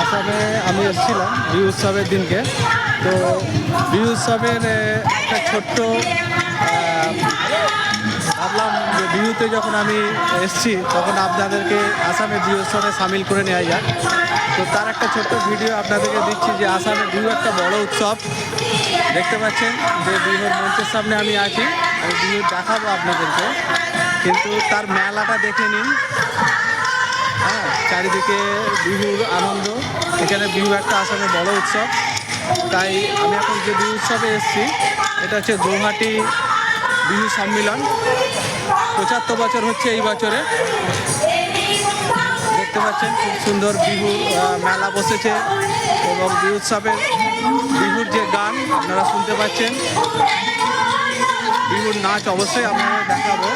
আসামে আমি এসেছিলাম বিহু উৎসবের দিনকে। তো বিহু উৎসবের একটা ছোট্ট ভাবলাম যে বিহুতে যখন আমি এসেছি তখন আপনাদেরকে আসামে বিহু উৎসবে সামিল করে নেওয়া যাক। তো তার একটা ছোট্ট ভিডিও আপনাদেরকে দিচ্ছি যে আসামে বিহু একটা বড় উৎসব। দেখতে পাচ্ছেন যে বিহুর মঞ্চের সামনে আমি আছি, আমি বিহু দেখাবো আপনাদেরকে, কিন্তু তার মেলাটা দেখে নিন। হ্যাঁ, চারিদিকে বিহুর আনন্দ। এখানে বিহু একটা আসামে বড় উৎসব। তাই আমি এখন যে বিহু উৎসবে এসেছি এটা হচ্ছে গৌহাটি বিহু সম্মিলন। 75 বছর হচ্ছে এই বছরে। দেখতে পাচ্ছেন খুব সুন্দর বিহু মেলা বসেছে এবং বিহু উৎসবের বিহুর যে গান আপনারা শুনতে পাচ্ছেন, বিহুর নাচ অবশ্যই আমরা দেখাবো।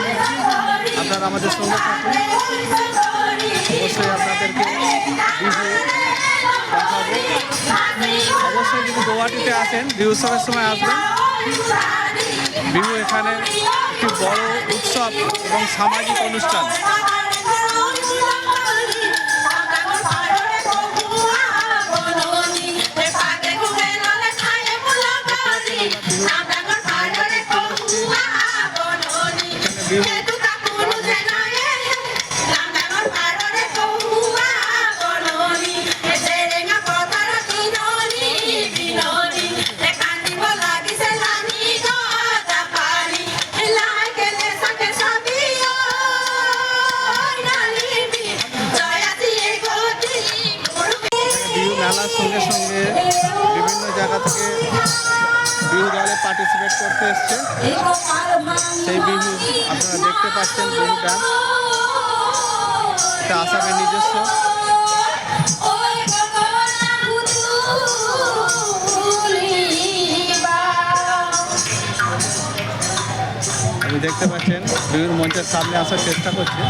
আপনারা আমাদের সঙ্গে থাকুন, অবশ্যই আপনাদেরকে বিহু দেখাবো। অবশ্যই যদি গৌহাটিতে আসেন বিহু উৎসবের সময় আসবেন। বিহু এখানে একটি বড় উৎসব এবং সামাজিক অনুষ্ঠান। মেলার সঙ্গে সঙ্গে বিভিন্ন জায়গা থেকে বিহু দলে পার্টিসিপেট করতে এসছে। সেই বিহু আপনারা দেখতে পাচ্ছেন, বিহু ডান্স এটা আসামের নিজস্ব। আপনি দেখতে পাচ্ছেন বিহুর মঞ্চের সামনে আসার চেষ্টা করছে।